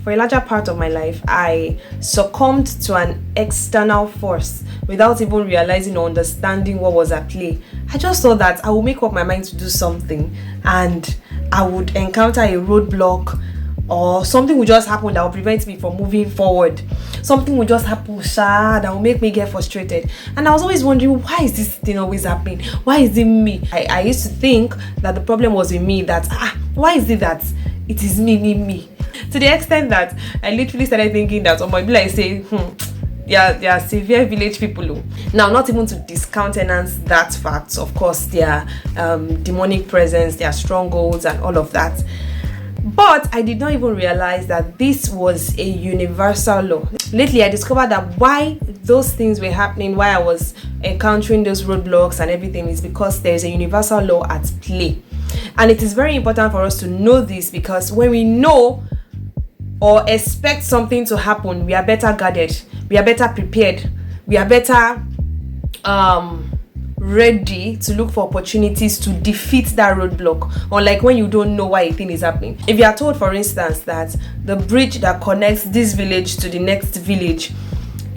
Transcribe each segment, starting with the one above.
for a larger part of my life, I succumbed to an external force without even realizing or understanding what was at play. I just thought that I would make up my mind to do something and I would encounter a roadblock, or something would just happen that will prevent me from moving forward. Something would just happen that will make me get frustrated. And I was always wondering, why is this thing always happening? Why is it me? I used to think that the problem was with me, that why is it that it is me? To the extent that I literally started thinking that, or maybe like say, they are severe village people. Now, not even to discountenance that fact, of course, their demonic presence, their strongholds and all of that. But I did not even realize that this was a universal law. Lately, I discovered that why those things were happening, why I was encountering those roadblocks and everything, is because there is a universal law at play. And it is very important for us to know this, because when we know or expect something to happen, we are better guarded, we are better prepared, we are better ready to look for opportunities to defeat that roadblock. Unlike when you don't know why a thing is happening. If you are told, for instance, that the bridge that connects this village to the next village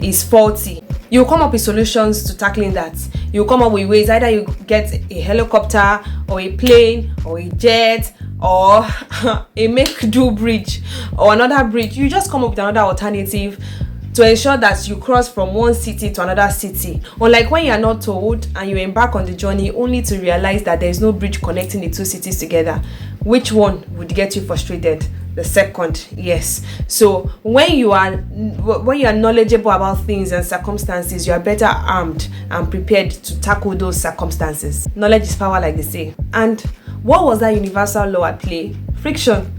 is faulty, you come up with solutions to tackling that. You come up with ways, either you get a helicopter or a plane or a jet or a make-do bridge or another bridge. You just come up with another alternative to ensure that you cross from one city to another city. Unlike when you are not told and you embark on the journey only to realize that there is no bridge connecting the two cities together. Which one would get you frustrated? The second, yes. So when you are knowledgeable about things and circumstances, you are better armed and prepared to tackle those circumstances. Knowledge is power, like they say. And what was that universal law at play? Friction.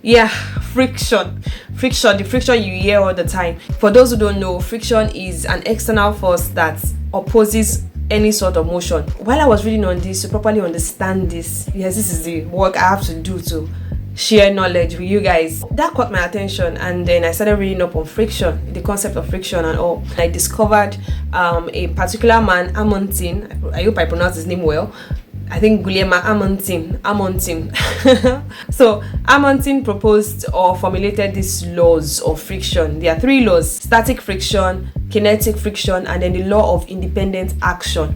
Yeah, friction. The friction you hear all the time. For those who don't know, friction is an external force that opposes any sort of motion. While I was reading on this to properly understand this, yes, this is the work I have to do to share knowledge with you guys. That caught my attention, and then I started reading up on friction, the concept of friction and all. I discovered a particular man, Amontin. I hope I pronounced his name well. I think Guglielmo Amontin. So Amontin proposed or formulated these laws of friction. There are 3 laws: static friction, kinetic friction, and then the law of independent action.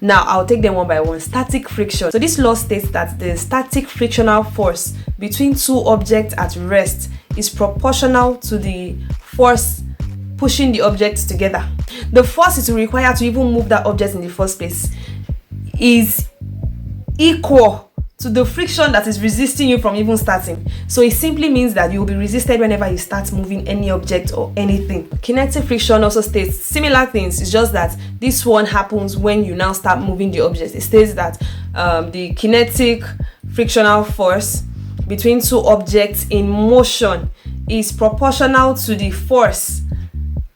Now I'll take them one by one. Static friction. So this law states that the static frictional force between 2 objects at rest is proportional to the force pushing the objects together. The force it will require to even move that object in the first place is equal to the friction that is resisting you from even starting. So it simply means that you will be resisted whenever you start moving any object or anything. Kinetic friction also states similar things. It's just that this one happens when you now start moving the object. It states that the kinetic frictional force between 2 objects in motion is proportional to the force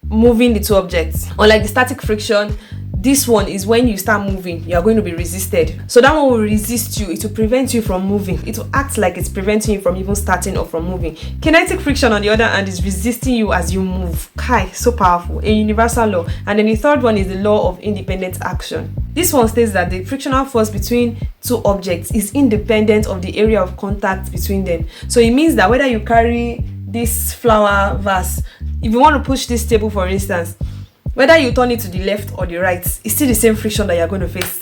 moving the 2 objects. Unlike the static friction, this one is when you start moving, you are going to be resisted. So that one will resist you. It will prevent you from moving. It will act like it's preventing you from even starting or from moving. Kinetic friction, on the other hand, is resisting you as you move. Kai, so powerful. A universal law. And then the third one is the law of independent action. This one states that the frictional force between 2 objects is independent of the area of contact between them. So it means that whether you carry this flower vase, if you want to push this table, for instance, whether you turn it to the left or the right, it's still the same friction that you're going to face.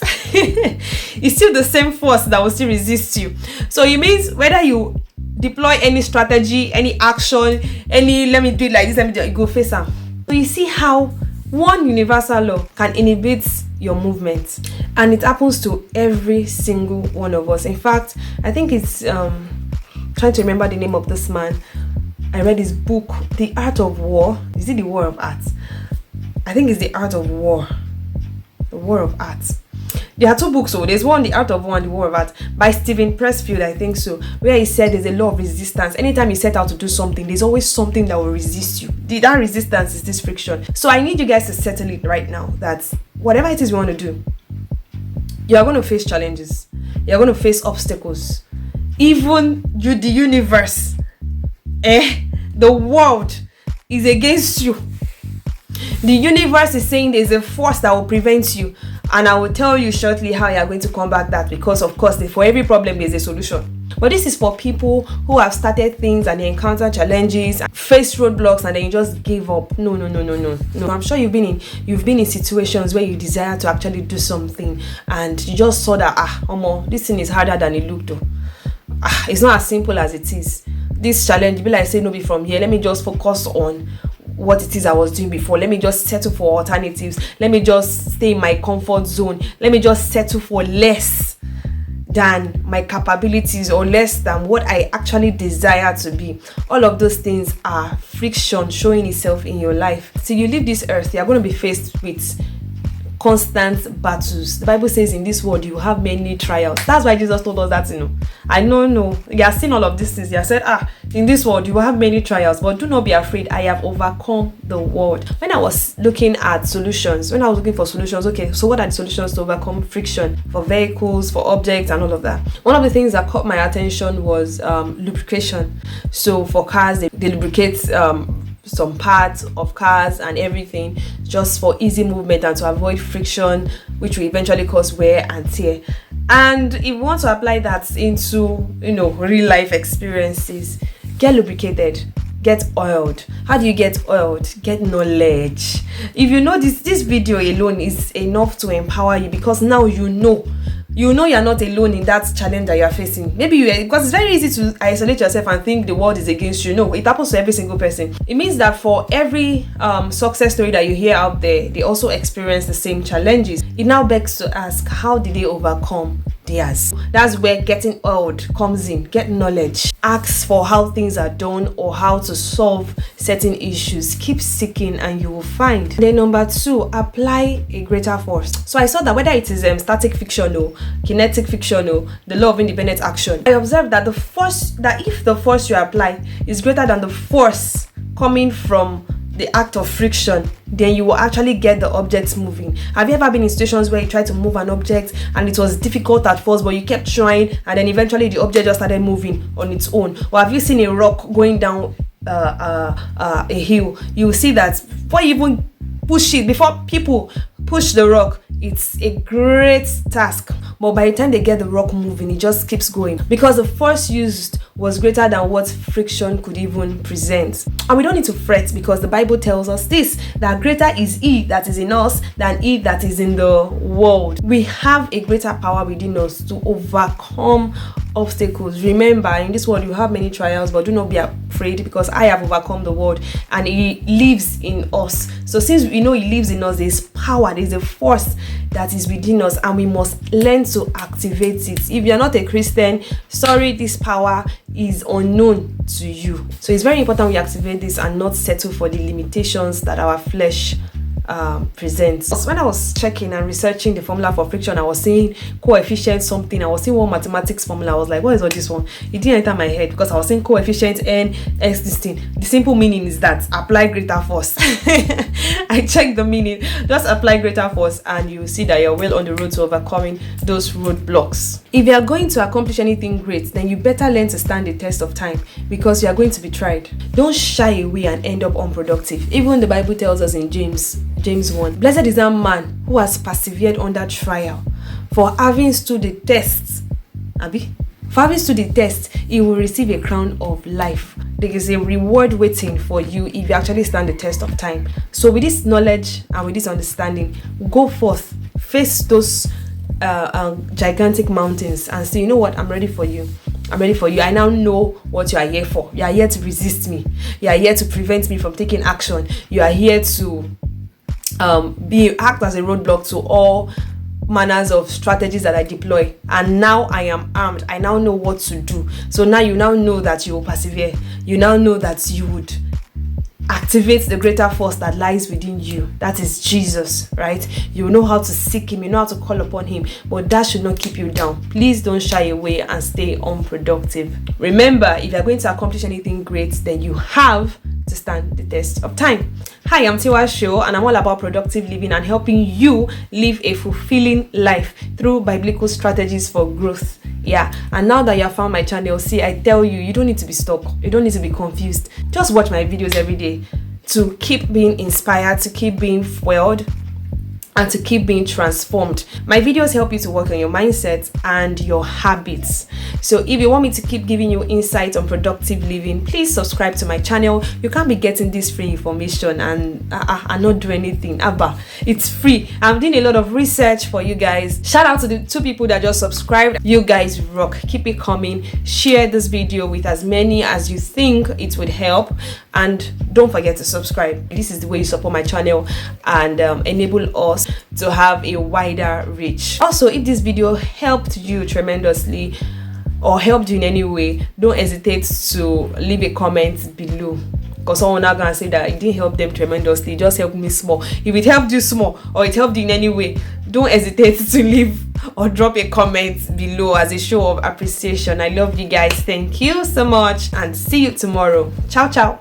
It's still the same force that will still resist you. So it means whether you deploy any strategy, any action, let me do it like this, let me do it, you go face them. So you see how one universal law can inhibit your movement, and it happens to every single one of us. In fact, I think it's trying to remember the name of this man. I read his book, The Art of War. Is it The War of Art? I think it's The Art of War. The War of Art. There are 2 books, so there's one, The Art of War and The War of Art, by Steven Pressfield, I think so, where he said there's a law of resistance. Anytime you set out to do something, there's always something that will resist you. That resistance is this friction. So I need you guys to settle it right now that whatever it is you want to do, you are going to face challenges. You're going to face obstacles. Even the universe, the world is against you. The universe is saying there's a force that will prevent you, and I will tell you shortly how you are going to combat that, because of course for every problem there's a solution. But this is for people who have started things and they encounter challenges, face roadblocks, and then you just give up. No. I'm sure you've been in situations where you desire to actually do something and you just saw that this thing is harder than it looked. It's not as simple as it is. This challenge, be like, say, no, be from here. Let me just focus on what it is I was doing before. Let me just settle for alternatives. Let me just stay in my comfort zone. Let me just settle for less than my capabilities or less than what I actually desire to be. All of those things are friction showing itself in your life. Till you leave this earth, you're going to be faced with constant battles. The Bible says in this world you have many trials. That's why Jesus told us that, I know you have seen all of these things. He has said, in this world you will have many trials, but do not be afraid. I have overcome the world. When I was looking for solutions, okay, so what are the solutions to overcome friction for vehicles, for objects, and all of that? One of the things that caught my attention was lubrication. So for cars, they lubricate some parts of cars and everything just for easy movement and to avoid friction, which will eventually cause wear and tear. And if you want to apply that into real life experiences, get lubricated, get oiled. How do you get oiled? Get knowledge. If you know this video alone is enough to empower you, because now you know you're not alone in that challenge that you're facing. Because it's very easy to isolate yourself and think the world is against you. No, it happens to every single person. It means that for every success story that you hear out there, they also experience the same challenges. It now begs to ask, how did they overcome theirs? That's where getting oiled comes in. Get knowledge. Ask for how things are done or how to solve certain issues. Keep seeking and you will find. Then number 2, apply a greater force. So I saw that whether it is static friction or kinetic friction or the law of independent action, I observed that if the force you apply is greater than the force coming from the act of friction, then you will actually get the object moving. Have you ever been in situations where you tried to move an object and it was difficult at first, but you kept trying and then eventually the object just started moving on its own? Or have you seen a rock going down a hill? You will see that before people push the rock, it's a great task, but by the time they get the rock moving, it just keeps going because the force used was greater than what friction could even present. And we don't need to fret, because the Bible tells us this, that greater is he that is in us than he that is in the world. We have a greater power within us to overcome obstacles. Remember, in this world you have many trials, but do not be afraid, because I have overcome the world and he lives in us. So since we know he lives in us, there's power, there's a force that is within us, and we must learn to activate it. If you're not a Christian, sorry, this power is unknown to you. So it's very important we activate this and not settle for the limitations that our flesh presents. When I was checking and researching the formula for friction, I was seeing coefficient something. I was seeing one mathematics formula. I was like, what is all this one? It didn't enter my head because I was saying coefficient n x this thing. The simple meaning is that apply greater force. I checked the meaning. Just apply greater force and you see that you're well on the road to overcoming those roadblocks. If you are going to accomplish anything great, then you better learn to stand the test of time, because you are going to be tried. Don't shy away and end up unproductive. Even the Bible tells us in James 1, blessed is that man who has persevered under trial, for having stood the test. For having stood the test, he will receive a crown of life. There is a reward waiting for you if you actually stand the test of time. So with this knowledge and with this understanding, go forth, face those gigantic mountains and say, you know what, I'm ready for you. I'm ready for you. I now know what you are here for. You are here to resist me. You are here to prevent me from taking action. You are here to act as a roadblock to all manners of strategies that I deploy. And now I am armed. I now know what to do. So now you now know that you will persevere. You now know that you would activate the greater force that lies within you. That is Jesus, right? You know how to seek him, you know how to call upon him, but that should not keep you down. Please don't shy away and stay unproductive. Remember, if you're going to accomplish anything great, then you have to stand the test of time. Hi, I'm Tiwa Show, and I'm all about productive living and helping you live a fulfilling life through biblical strategies for growth. Yeah, and now that you have found my channel, see, I tell you, you don't need to be stuck. You don't need to be confused. Just watch my videos every day to keep being inspired, to keep being fueled, and to keep being transformed. My videos help you to work on your mindset and your habits. So if you want me to keep giving you insights on productive living, please subscribe to my channel. You can't be getting this free information and not do anything. Abba, it's free. I'm doing a lot of research for you guys. Shout out to the 2 people that just subscribed. You guys rock. Keep it coming. Share this video with as many as you think it would help, and don't forget to subscribe. This is the way you support my channel and enable us to have a wider reach. Also, if this video helped you tremendously or helped you in any way, don't hesitate to leave a comment below, because someone not gonna say that it didn't help them tremendously, it just helped me small. If it helped you small or it helped you in any way, don't hesitate to leave or drop a comment below as a show of appreciation. I love you guys. Thank you so much, and see you tomorrow. Ciao ciao.